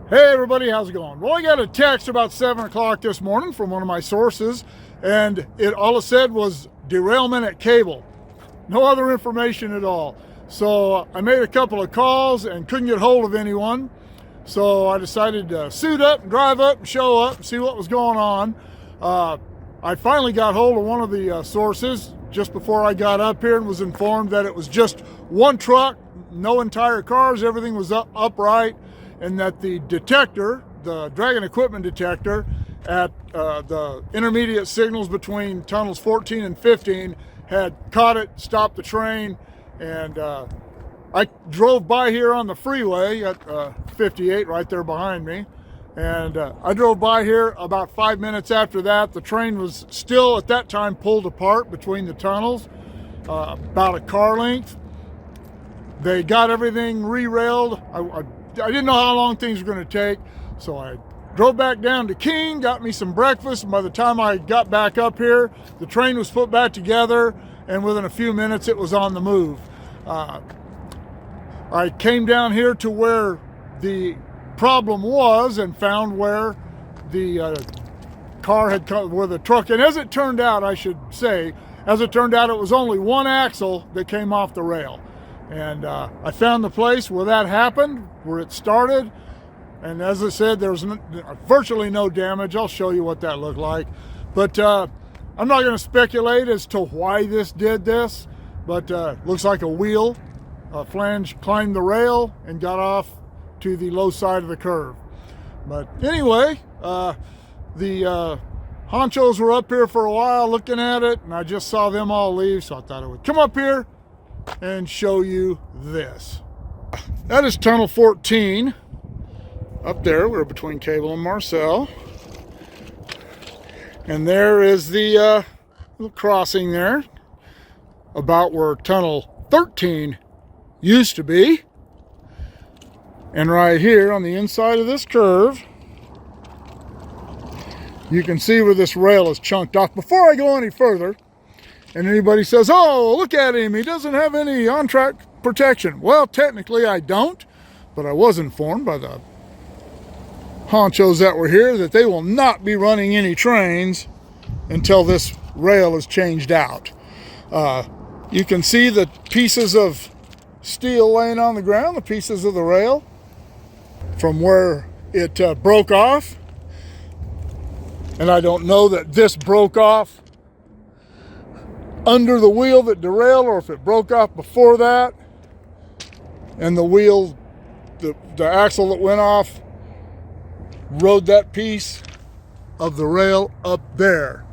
Hey everybody, how's it going? Well, I got a text about 7 o'clock this morning from one of my sources, and all it said was derailment at cable. No other information at all. So I made a couple of calls and couldn't get hold of anyone. So I decided to suit up and drive up and show up and see what was going on. I finally got hold of one of the sources just before I got up here and was informed that it was just one truck, no entire cars, everything was upright, and that the detector, the Dragon equipment detector at the intermediate signals between tunnels 14 and 15 had caught it, stopped the train, and I drove by here on the freeway at 58 right there behind me, and I drove by here about 5 minutes after that. The train was still at that time pulled apart between the tunnels, about a car length. They got everything re-railed. I didn't know how long things were going to take, so I drove back down to King, got me some breakfast, and by the time I got back up here, the train was put back together, and within a few minutes it was on the move. I came down here to where the problem was and found where the car had come, where the truck, and as it turned out, I should say, as it turned out, it was only one axle that came off the rail. And I found the place where that happened, where it started, and as I said, there was virtually no damage. I'll show you what that looked like, but I'm not going to speculate as to why this did this, but looks like a wheel, a flange climbed the rail and got off to the low side of the curve. But anyway, the honchos were up here for a while looking at it, and I just saw them all leave, so I thought I would come up here and show you this. That is tunnel 14 up there. We're between Cable and Marcel, and there is the little crossing there about where tunnel 13 used to be. And right here on the inside of this curve, you can see where this rail is chunked off. Before I go any further, and anybody says, oh, look at him, he doesn't have any on-track protection. Well, technically I don't, but I was informed by the honchos that were here that they will not be running any trains until this rail is changed out. You can see the pieces of steel laying on the ground, the pieces of the rail from where it broke off. And I don't know that this broke off under the wheel that derailed, or if it broke off before that and the wheel, the axle that went off rode that piece of the rail up there.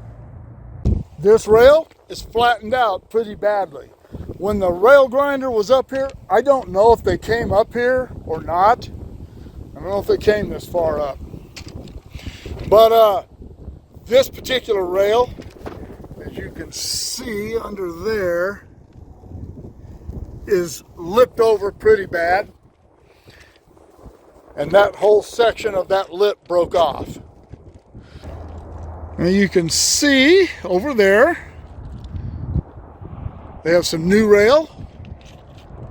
This rail is flattened out pretty badly. When the rail grinder was up here, I don't know if they came up here or not. I don't know if they came this far up, but this particular rail, as you can see under there, is lipped over pretty bad, and that whole section of that lip broke off. And you can see over there they have some new rail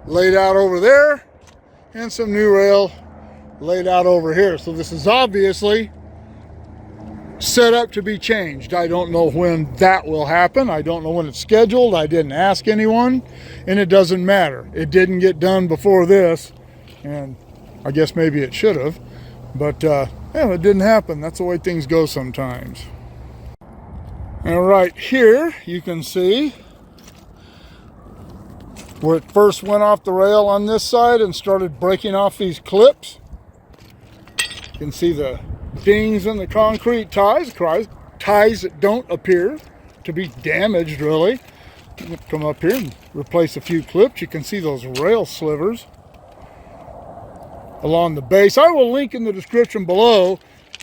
laid out over there and some new rail laid out over here. So this is obviously set up to be changed. I don't know when that will happen. I don't know when it's scheduled. I didn't ask anyone, and it doesn't matter. It didn't get done before this, and I guess maybe it should have, but yeah, it didn't happen. That's the way things go sometimes. And right here you can see where it first went off the rail on this side and started breaking off these clips. You can see the dings in the concrete ties that don't appear to be damaged really. Come up here and replace a few clips. You can see those rail slivers along the base. I will link in the description below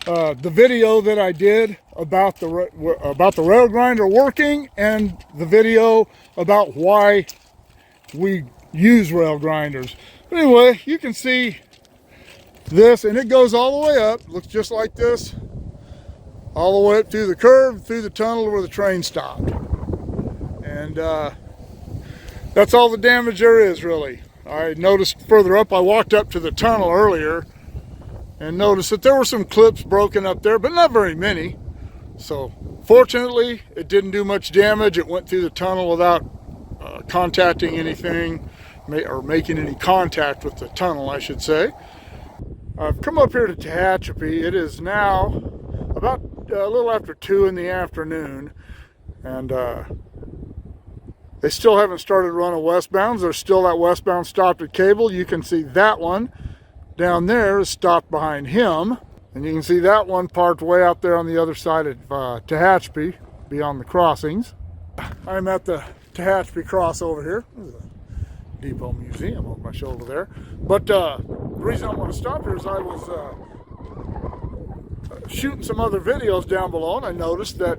the video that I did about the rail grinder working, and the video about why we use rail grinders. But anyway, you can see this, and it goes all the way up. Looks just like this, all the way up through the curve, through the tunnel where the train stopped. And that's all the damage there is really. I noticed further up, I walked up to the tunnel earlier and noticed that there were some clips broken up there, but not very many. So fortunately, it didn't do much damage. It went through the tunnel without contacting anything, or making any contact with the tunnel, I should say. I've come up here to Tehachapi. It is now about a little after 2 in the afternoon, and they still haven't started running westbounds. There's still that westbound stopped at Cable. You can see that one down there is stopped behind him, and you can see that one parked way out there on the other side of Tehachapi, beyond the crossings. I'm at the Tehachapi cross over here. There's a Depot Museum over my shoulder there. But the reason I want to stop here is I was shooting some other videos down below, and I noticed that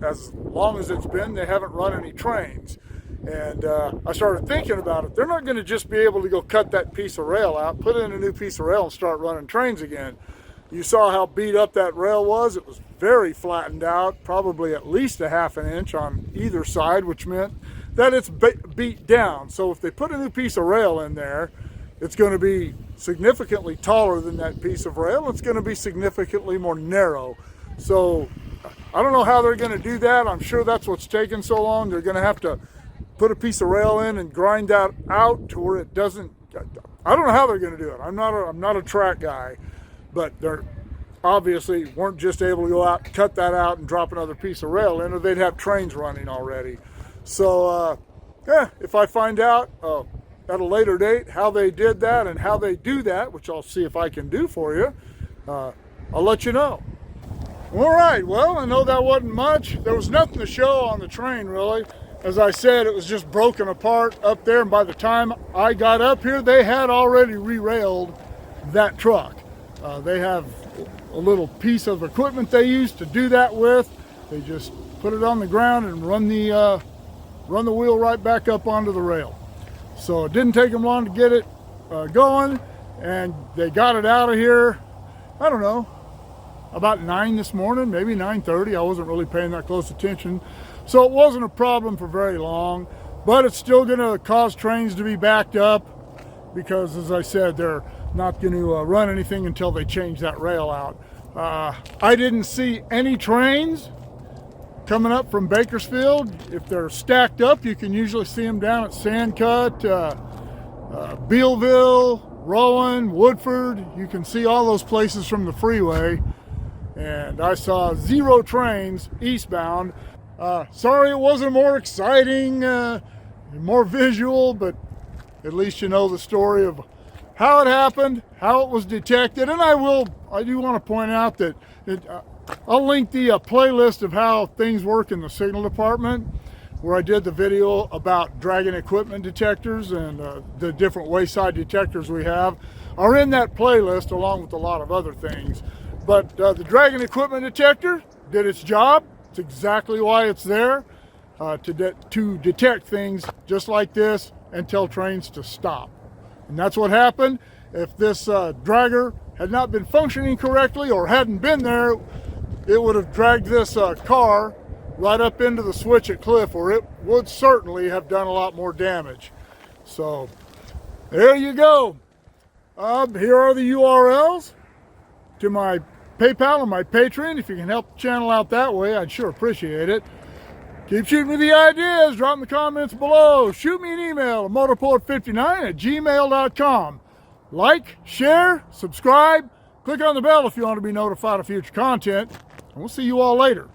as long as it's been, they haven't run any trains. And I started thinking about it. They're not going to just be able to go cut that piece of rail out, put in a new piece of rail, and start running trains again. You saw how beat up that rail was. It was very flattened out, probably at least a ½ an inch on either side, which meant that it's beat down. So if they put a new piece of rail in there, it's going to be significantly taller than that piece of rail. It's going to be significantly more narrow. So I don't know how they're going to do that. I'm sure that's what's taking so long. They're going to have to put a piece of rail in and grind that out to where it doesn't. I don't know how they're going to do it. I'm not a track guy, but they're obviously weren't just able to go out, cut that out, and drop another piece of rail in, or they'd have trains running already. So if I find out at a later date how they did that and how they do that, which I'll see if I can do for you, I'll let you know. All right, well, I know that wasn't much. There was nothing to show on the train, really. As I said, it was just broken apart up there, and by the time I got up here, they had already re-railed that truck. They have a little piece of equipment they use to do that with. They just put it on the ground and run the wheel right back up onto the rail. So it didn't take them long to get it going, and they got it out of here, I don't know, about 9 this morning, maybe 9:30. I wasn't really paying that close attention. So it wasn't a problem for very long, but it's still going to cause trains to be backed up because, as I said, they're not going to run anything until they change that rail out. I didn't see any trains coming up from Bakersfield. If they're stacked up, you can usually see them down at Sandcut, Bealville, Rowan, Woodford. You can see all those places from the freeway. And I saw 0 trains eastbound. Sorry it wasn't more exciting, more visual, but at least you know the story of how it happened, how it was detected. And I do want to point out that I'll link the playlist of how things work in the signal department, where I did the video about dragon equipment detectors and the different wayside detectors we have, are in that playlist along with a lot of other things. But the dragon equipment detector did its job. It's exactly why it's there, to detect things just like this and tell trains to stop. And that's what happened. If this dragger had not been functioning correctly or hadn't been there, it would have dragged this car right up into the switch at Cliff, or it would certainly have done a lot more damage. So there you go. Here are the URLs to my PayPal and my Patreon. If you can help the channel out that way, I'd sure appreciate it. Keep shooting me the ideas. Drop in the comments below. Shoot me an email at motorport59@gmail.com. Like, share, subscribe. Click on the bell if you want to be notified of future content. And we'll see you all later.